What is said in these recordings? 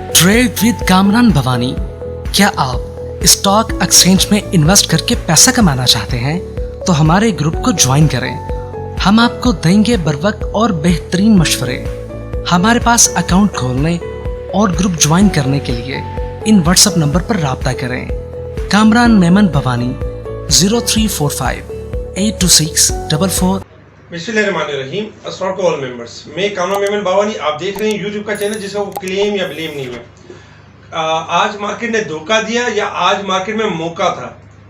Trade with Kamran Bhavani. क्या आप stock exchange में इन्वेस्ट करके पैसा कमाना चाहते हैं तो हमारे ग्रुप को ज्वाइन करें। हम आपको देंगे बर वक्त और बेहतरीन मशवरे। हमारे पास अकाउंट खोलने और ग्रुप ज्वाइन करने के लिए इन व्हाट्सएप नंबर पर राब्ता करें। कामरान मेमन भवानी 0345 82644। बिस्मिल्लाहिर्रहमानिर्रहीम। अस्सलाम टू ऑल मेंबर्स। मैं कामरान मेमन भवानी, आप देख रहे हैं यूट्यूब का चैनल जिसका वो क्लेम या ब्लेम नहीं है। आज मार्केट ने धोखा दिया या आज मार्केट में मौका था?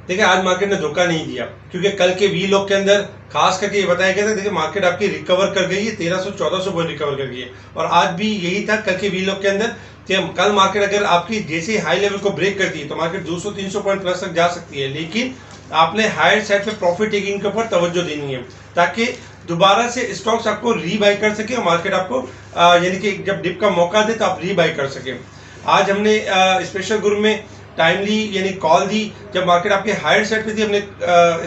देखिए, आज मार्केट ने धोखा नहीं दिया, क्योंकि कल के वी लॉक के अंदर खास करके ये बताया गया था, देखिए मार्केट आपकी रिकवर कर गई है, 1300-1400 पॉइंट रिकवर कर गई है। और आज भी यही था कल के वी लॉक के अंदर कि कल मार्केट अगर आपकी जैसे हाई लेवल को ब्रेक करती है तो मार्केट 200-300 पॉइंट प्लस तक जा सकती है, लेकिन आपने हायर साइड पे प्रॉफिट टेकिंग के ऊपर तवज्जो देनी है ताकि दोबारा से स्टॉक्स आपको रीबाई कर सके और मार्केट आपको यानी कि जब डिप का मौका दे तो आप रीबाई कर सके। आज हमने स्पेशल ग्रुप में टाइमली यानी कॉल दी जब मार्केट आपके हायर साइड पे थी। हमने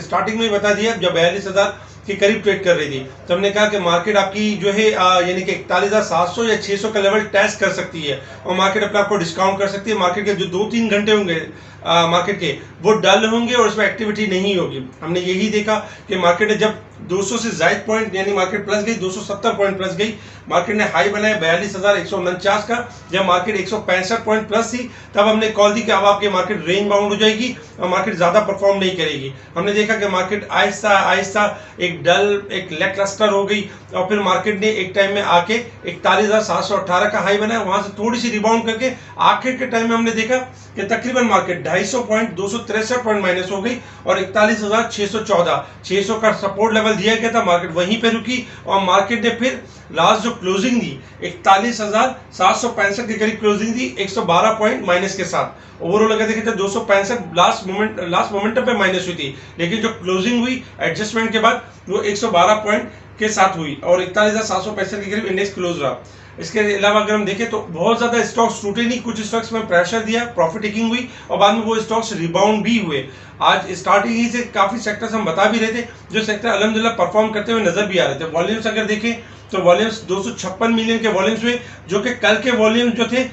स्टार्टिंग में ही बता दिया जब 42,000 के करीब ट्रेड कर रही थी, तो हमने कहा कि मार्केट आपकी जो है यानी कि 41,700 या 600 का लेवल टेस्ट कर सकती है और मार्केट अपने आपको डिस्काउंट कर सकती है। मार्केट के जो 2-3 घंटे होंगे मार्केट के वो डल होंगे और उसमें एक्टिविटी नहीं होगी। हमने यही देखा कि मार्केट ने जब 200 से ज्यादा पॉइंट यानी मार्केट प्लस गई, 270 पॉइंट प्लस गई, मार्केट ने हाई बनाया 42,149 का। जब मार्केट 165 पॉइंट प्लस थी तब हमने कॉल दी कि अब आपकी मार्केट रेंज बाउंड हो जाएगी और मार्केट ज्यादा परफॉर्म नहीं करेगी। हमने देखा कि मार्केट आहिस्ता आहिस्ता एक डल एक लेग क्लस्टर हो गई और फिर मार्केट ने एक टाइम में आके 41,718 का हाई बनाया, वहां से थोड़ी सी रिबाउंड करके आखिर के टाइम में हमने देखा कि तकरीबन मार्केट 250 पॉइंट 263 पॉइंट माइनस हो गई और 41,614 600 का सपोर्ट लेवल दिया गया था, मार्केट वहीं पे रुकी और मार्केट ने फिर लास्ट जो क्लोजिंग दी 41,765 के करीब क्लोजिंग दी 112 पॉइंट माइनस के साथ। ओवरऑल अगर देखें तो 265 लास्ट मोमेंटम पे माइनस हुई थी, लेकिन जो क्लोजिंग हुई एडजस्टमेंट के बाद वो 112 पॉइंट के साथ हुई और 41,765 के करीब इंडेक्स क्लोज रहा। इसके अलावा अगर हम देखें तो बहुत ज्यादा स्टॉक्स टूटे नहीं, कुछ स्टॉक्स में प्रेशर दिया, प्रॉफिट टेकिंग हुई और बाद में वो स्टॉक्स रिबाउंड भी हुए। आज स्टार्टिंग ही से काफी सेक्टर्स हम बता भी रहे थे जो सेक्टर अल्हम्दुलिल्लाह परफॉर्म करते हुए नजर भी आ रहे थे। वॉल्यूम्स अगर देखें तो वॉल्यूम्स 256 मिलियन के वॉल्यूम्स हुए, जो कि कल के वॉल्यूम्स जो थे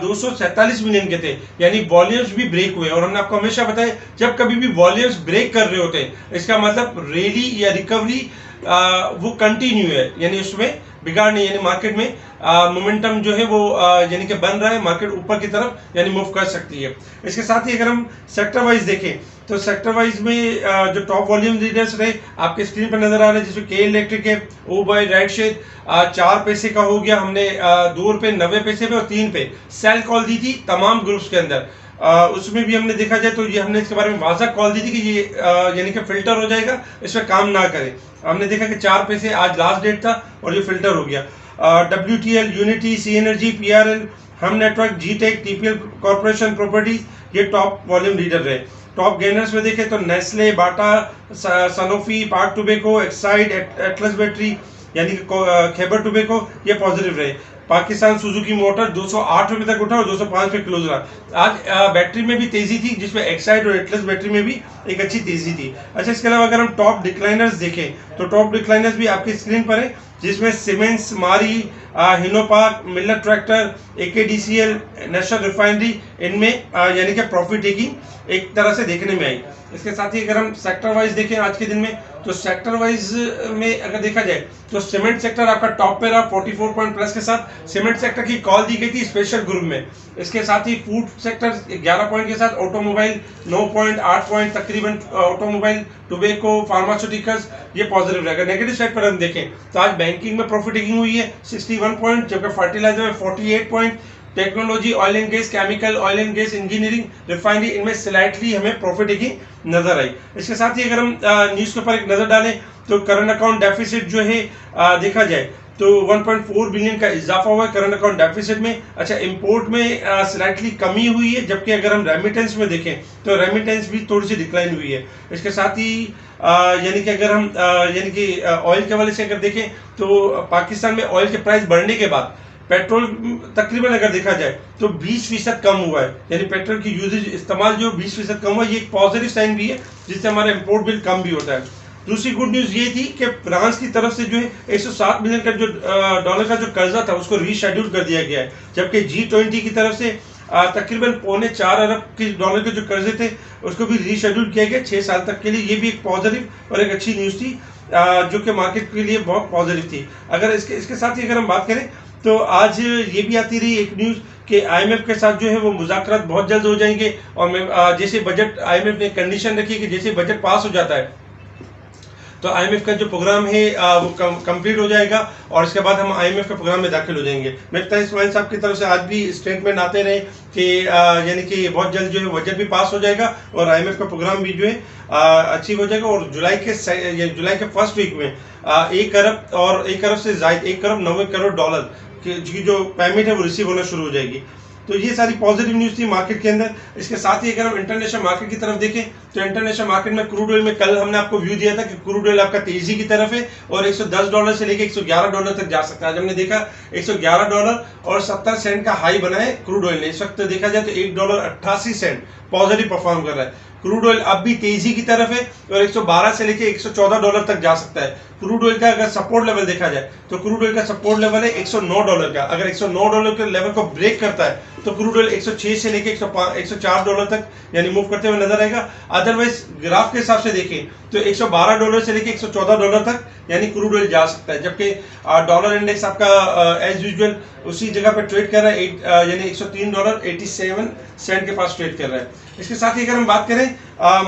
247 मिलियन के थे, यानी वॉल्यूम्स भी ब्रेक हुए। और हमने आपको हमेशा बताया जब कभी भी वॉल्यूम्स ब्रेक कर रहे होते हैं इसका मतलब रैली या रिकवरी वो कंटिन्यू है, यानी उसमें बिगाड़ नहीं, यानी मार्केट में मोमेंटम जो है वो यानी कि बन रहा है, मार्केट ऊपर की तरफ यानी मूव कर सकती है। इसके साथ ही अगर हम सेक्टर वाइज देखें तो सेक्टर वाइज में जो टॉप वॉल्यूम लीडर्स रहे आपके स्क्रीन पर नजर आ रहे हैं, जिसमें के इलेक्ट्रिक है, ओ बाय राइट शेड 4 पैसे का हो गया, हमने 2 रुपए 90 पैसे पे और 3 पे सेल कॉल दी थी तमाम ग्रुप्स के अंदर। उसमें भी हमने देखा जाए तो ये हमने इसके बारे में वाज़ा कॉल दी थी कि ये यानी कि फिल्टर हो जाएगा, इसमें काम ना करे। हमने देखा कि 4 पैसे आज लास्ट डेट था और ये फिल्टर हो गया। WTL, unity, C energy, PRL, Hum network, जीटेक, TPL कॉर्पोरेशन प्रॉपर्टीज ये टॉप वॉल्यूम लीडर रहे। टॉप गेनर्स में देखें तो Nestle, Bata, Sanofi, park tobacco, Exide, Atlas battery यानी कि खैबर टोबैको ये पॉजिटिव रहे। पाकिस्तान सुजुकी मोटर 208 रुपए तक उठा और 205 पे क्लोज रहा। आज बैटरी में भी तेजी थी, जिसमें एक्साइड और एटलस बैटरी में भी एक अच्छी तेजी थी। अच्छा, इसके अलावा अगर हम टॉप डिक्लाइनर्स देखें तो टॉप डिक्लाइनर्स भी आपकी स्क्रीन पर है, जिसमें cements, Mari, Hinopak, miller tractor, AKDCL, national refinery, इनमें यानी कि प्रॉफिट टेकिंग एक तरह से देखने में आई। इसके साथ ही अगर हम सेक्टर वाइज देखें आज के दिन में तो सेक्टर वाइज में अगर देखा जाए तो सीमेंट सेक्टर आपका टॉप पे रहा 44 पॉइंट प्लस के साथ। सीमेंट सेक्टर की कॉल दी गई थी स्पेशल ग्रुप में। इसके साथ ही फूड सेक्टर 11 पॉइंट के साथ, ऑटोमोबाइल 9 पॉइंट 8 पॉइंट तकरीबन, ऑटोमोबाइल, टोबैको, फार्मास्यूटिकल्स ये पॉजिटिव रहेगा। नेगेटिव साइड पर हम देखें तो आज बैंकिंग में प्रॉफिट टेकिंग हुई है 61 पॉइंट, जबकि फर्टिलाइजर में 48 point, technology, oil and gas, chemical, oil and gas, engineering, refinery इनमें स्लाइटली हमें प्रॉफिट टेकिंग नजर आई। इसके साथ ही अगर हम न्यूज के ऊपर एक नजर डालें तो करंट अकाउंट डेफिसिट जो है देखा जाए तो 1.4 बिलियन का इजाफा हुआ है करंट अकाउंट डेफिसिट में। अच्छा, इंपोर्ट में स्लाइटली कमी हुई है, जबकि अगर हम रेमिटेंस में देखें तो रेमिटेंस भी थोड़ी सी डिक्लाइन हुई है। इसके साथ ही यानी कि अगर हम यानी कि ऑयल के वाले से अगर देखें तो पाकिस्तान में ऑयल के प्राइस बढ़ने के बाद पेट्रोल तकरीबन अगर देखा जाए तो 20% कम हुआ है, यानी पेट्रोल की यूजेज इस्तेमाल जो 20% कम हुआ है, ये एक पॉजिटिव साइन भी है जिससे हमारा इंपोर्ट बिल कम भी होता है। दूसरी गुड न्यूज़ ये थी कि फ्रांस की तरफ से जो है 107 मिलियन का जो डॉलर का जो कर्जा था उसको रीशेड्यूल कर दिया गया है, जबकि G20 की तरफ से तकरीबन $4.25 अरब के डॉलर के जो कर्जे थे उसको भी रीशेड्यूल किया गया 6 साल तक के लिए। ये भी एक पॉजिटिव और एक अच्छी न्यूज़ थी जो कि मार्केट के लिए बहुत पॉजिटिव थी। अगर इसके साथ ही अगर हम बात करें तो आज ये भी आती रही एक न्यूज़ कि IMF के साथ जो है वो मुज़ाकरात बहुत जल्द हो जाएंगे, और जैसे बजट IMF ने कंडीशन रखी कि जैसे बजट पास हो जाता है तो IMF का जो प्रोग्राम है वो कंप्लीट हो जाएगा और इसके बाद हम IMF के प्रोग्राम में दाखिल हो जाएंगे। मिफ्ता इस्माइल साहब की तरफ से आज भी स्टेटमेंट आते रहे कि यानी कि बहुत जल्द जो है बजट भी पास हो जाएगा और IMF का प्रोग्राम भी जो है अचीव हो जाएगा, और जुलाई के फर्स्ट वीक में 1 अरब से ज़ायद 1 अरब 90 करोड़ डॉलर की जो पेमेंट है वो रिसीव होना शुरू हो जाएगी। तो ये सारी पॉजिटिव न्यूज़ थी मार्केट के अंदर। इसके साथ ही अगर हम इंटरनेशनल मार्केट की तरफ देखें तो इंटरनेशनल मार्केट में क्रूड ऑयल में कल हमने आपको व्यू दिया था कि क्रूड ऑयल आपका तेजी की तरफ है और $110 से लेके $111 तक जा सकता है। आज हमने देखा $111 और 70 सेंट का हाई बना है क्रूड ऑयल ने। इस वक्त देखा जाए तो $1.88 पॉजिटिव परफॉर्म कर रहा है। क्रूड ऑयल अब भी तेजी की तरफ है और 112 से लेके $114 तक जा सकता है। क्रूड ऑयल का अगर सपोर्ट लेवल देखा जाए तो क्रूड ऑयल का सपोर्ट लेवल है $109 का। अगर $109 के लेवल को ब्रेक करता है तो क्रूड ऑयल 106 से लेके $104 तक यानी मूव करते हुए नजर आएगा। अदरवाइज ग्राफ के हिसाब से देखें तो $112 से लेके $114 तक यानी क्रूड ऑयल जा सकता है, जबकि डॉलर इंडेक्स आपका एज यूजुअल उसी जगह पर ट्रेड कर रहा है यानी $103.87 के पास ट्रेड कर रहा है। इसके साथ ही अगर हम बात करें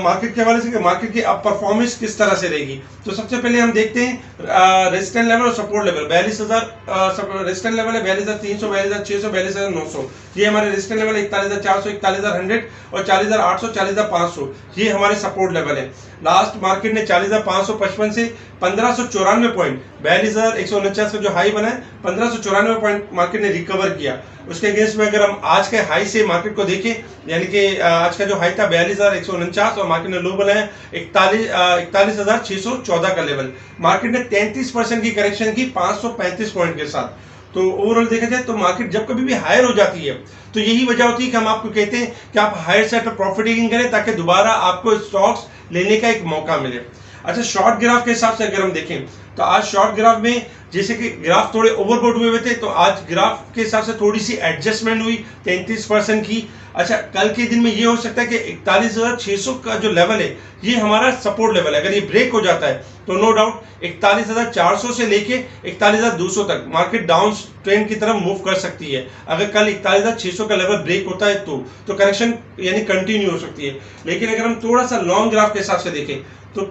मार्केट के हवाले से कि मार्केट की अब परफॉर्मेंस किस तरह से रहेगी, तो सबसे पहले हम देखते हैं रेजिस्टेंस लेवल और सपोर्ट लेवल। 42,000 रेजिस्टेंस लेवल है, 42,300, 42,600, 42,900। ये हमारे रेजिस्टेंस लेवल है 41,400, 41,100 और 40,800, 40,500 ये हमारे सपोर्ट लेवल है। लास्ट मार्केट ने 40,555 से 1,594 पॉइंट 42,149 का जो हाई बना है 1,594 पॉइंट मार्केट ने रिकवर किया। उसके अगेंस्ट में अगर हम आज के हाई से मार्केट को देखें यानी कि आज का जो हाई था 42,149 और मार्केट ने लो बनाया 41,614 का लेवल। मार्केट ने 33% की करेक्शन की 535 पॉइंट के साथ। तो ओवरऑल देखा जाए तो मार्केट जब कभी भी हायर हो जाती है तो यही वजह होती है कि हम आपको कहते हैं कि आप हायर साइड पर प्रॉफिट टेकिंग करें ताकि दोबारा आपको स्टॉक्स लेने का एक मौका मिले। अच्छा, शॉर्ट ग्राफ के हिसाब से अगर हम देखें तो आज शॉर्ट ग्राफ में जैसे कि ग्राफ थोड़े ओवरबोट हुए थे तो आज ग्राफ के हिसाब से थोड़ी सी एडजस्टमेंट हुई 33% की। अच्छा, कल के दिन में ये हो सकता है कि 41,600 का जो लेवल है ये हमारा सपोर्ट लेवल है। अगर ये ब्रेक हो जाता है तो नो डाउट 41,400 से लेके 41,200 तक मार्केट डाउन ट्रेंड की तरफ मूव कर सकती है। अगर कल 41,600 का लेवल ब्रेक होता है तो करेक्शन यानी कंटिन्यू हो सकती है। लेकिन अगर हम थोड़ा सा लॉन्ग ग्राफ के हिसाब से देखें तो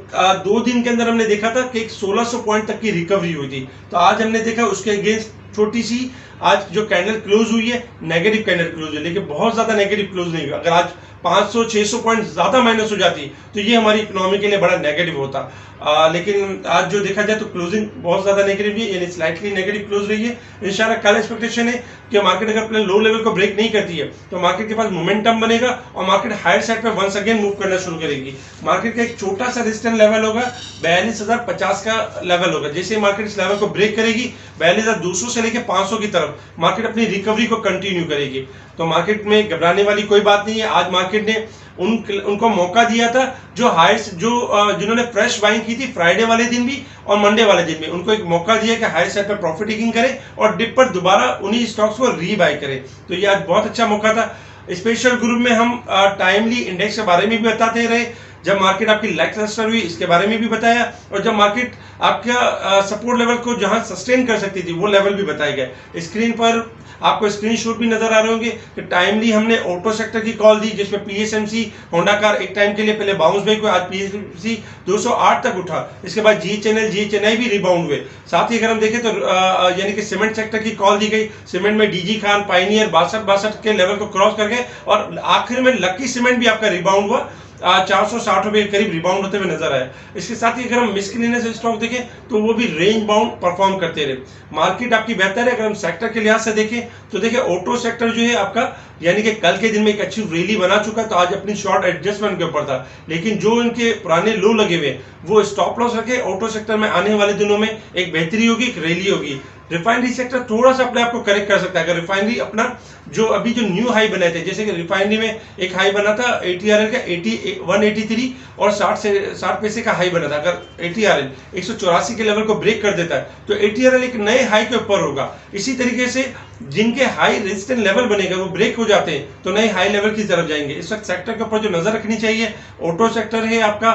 2 दिन के अंदर हमने देखा था कि 1600 पॉइंट तक की रिकवरी हुई थी। तो आज हमने देखा उसके अगेंस्ट छोटी सी आज जो कैंडल क्लोज हुई है नेगेटिव कैंडल क्लोज हुई, लेकिन बहुत ज्यादा नेगेटिव क्लोज नहीं हुआ। अगर आज 500-600 पॉइंट ज्यादा माइनस हो जाती तो ये हमारी इकोनॉमी के लिए बड़ा नेगेटिव होता। लेकिन आज जो देखा जाए तो क्लोजिंग बहुत ज्यादा नेगेटिव है यानी स्लाइटली नेगेटिव क्लोज रही है। इंशाल्लाह कल एक्सपेक्टेशन है कि मार्केट अगर अपने लो लेवल को ब्रेक नहीं करती है तो मार्केट के पास मोमेंटम बनेगा और मार्केट हायर साइड पे वंस अगेन मूव करना शुरू करेगी। मार्केट का एक छोटा सा रेजिस्टेंस लेवल होगा 42,050 का लेवल होगा। जैसे मार्केट इस लेवल को ब्रेक करेगी 42,200 से लेकर 500 की तरफ मार्केट अपनी रिकवरी को कंटिन्यू करेगी। तो मार्केट में घबराने वाली कोई बात नहीं है। आज मार्केट ने उनको मौका दिया था जो जिन्होंने फ्रेश बाइंग की थी फ्राइडे वाले दिन भी और मंडे वाले दिन भी, उनको एक मौका दिया कि हाई साइड पर प्रॉफिट टेकिंग करें और डिप पर दोबारा उन्हीं स्टॉक्स को रीबाई करें। तो ये आज बहुत अच्छा मौका था। स्पेशल ग्रुप में हम टाइमली इंडेक्स के बारे में भी बताते रहे, जब मार्केट आपकी लैकलस्टर हुई इसके बारे में भी बताया, और जब मार्केट आपका सपोर्ट लेवल को जहां सस्टेन कर सकती थी वो लेवल भी बताए गए। स्क्रीन पर आपको स्क्रीनशॉट भी नजर आ रहे होंगे कि टाइमली हमने ऑटो सेक्टर की कॉल दी जिसमें पीएसएमसी होंडा कार एक टाइम के लिए पहले बाउंस बैक हुआ, आज पीएसएमसी 208 तक उठा। इसके बाद जी चेन्नई भी रिबाउंड हुए। साथ ही अगर हम देखें तो यानी कि सीमेंट सेक्टर की कॉल दी गई। सीमेंट में डीजी खान पाइनियर 62 के लेवल को क्रॉस कर गए और आखिर में लकी सीमेंट भी आपका रिबाउंड हुआ, 460 रुपए के करीब रिबाउंड होते हुए नजर आया। इसके साथ ही अगर हम मिस्किलिनियस स्टॉक देखें तो वो भी रेंज बाउंड परफॉर्म करते रहे। मार्केट आपकी बेहतर है। अगर हम सेक्टर के लिहाज से देखें तो देखिए ऑटो सेक्टर जो है आपका यानी कि कल के दिन में एक अच्छी रैली बना चुका है, तो आज अपनी शॉर्ट एडजस्टमेंट के ऊपर था। लेकिन जो इनके पुराने लो लगे हुए वो स्टॉप लॉस रखे, ऑटो सेक्टर में आने वाले दिनों में एक बेहतरी होगी, एक रैली होगी। रिफाइनरी सेक्टर थोड़ा सा अपने आप को करेक्ट कर सकता है। अगर रिफाइनरी अपना जो अभी जो न्यू हाई बनाए थे, जैसे कि रिफाइनरी में एक हाई बना था ATRL का 183 और 60 पैसे का हाई बना था। अगर ATRL 184 के लेवल को ब्रेक कर देता है तो ATRL एक नए हाई के ऊपर होगा। इसी तरीके से जिनके हाई रेजिस्टेंट लेवल बनेगा वो ब्रेक हो जाते हैं तो नए हाई लेवल की तरफ जाएंगे। इस वक्त सेक्टर के ऊपर जो नजर रखनी चाहिए, ऑटो सेक्टर है आपका,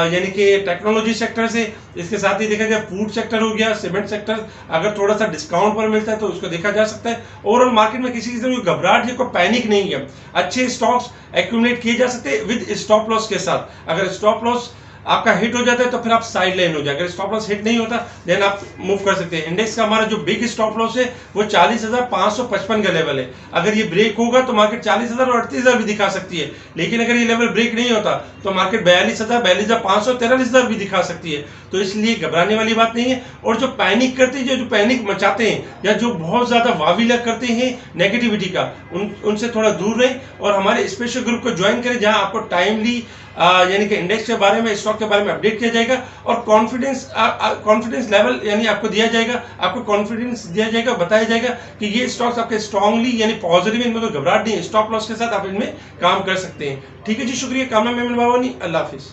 यानी कि टेक्नोलॉजी सेक्टर से, इसके साथ ही देखा जाए फूड सेक्टर हो गया, सीमेंट सेक्टर अगर थोड़ा सा डिस्काउंट पर मिलता है तो उसको देखा जा सकता है। ओवरऑल मार्केट में किसी किस्म की घबराहट है, कोई पैनिक नहीं है। अच्छे स्टॉक्स एक्यूमुलेट किए जा सकते हैं विद स्टॉप लॉस के साथ। अगर स्टॉप लॉस आपका हिट हो जाता है तो फिर आप साइड लाइन हो जाए। अगर स्टॉप लॉस हिट नहीं होता देन आप मूव कर सकते हैं। इंडेक्स का हमारा जो बिग स्टॉप लॉस है वो 40,555 का लेवल है। अगर ये ब्रेक होगा तो मार्केट 40,000 और 38,000 भी दिखा सकती है। लेकिन अगर ये लेवल ब्रेक नहीं होता तो मार्केट 42,000, 42,500, 43,000 भी दिखा सकती है। तो इसलिए घबराने वाली बात नहीं है। और जो पैनिक करते हैं, जो पैनिक मचाते हैं या जो बहुत ज्यादा वाविला करते हैं नेगेटिविटी का, उनसे थोड़ा दूर रहें और हमारे स्पेशल ग्रुप को ज्वाइन करें, जहां आपको टाइमली यानी कि इंडेक्स के बारे में, स्टॉक के बारे में अपडेट किया जाएगा और कॉन्फिडेंस लेवल यानी आपको दिया जाएगा, आपको कॉन्फिडेंस दिया जाएगा, बताया जाएगा कि ये स्टॉक्स आपके स्ट्रांगली यानी पॉजिटिव, इनमें कोई घबराहट नहीं, स्टॉप लॉस के साथ आप इनमें काम कर सकते हैं। ठीक है जी, शुक्रिया। कामना मेमन बाबानी, अल्लाह हाफिज।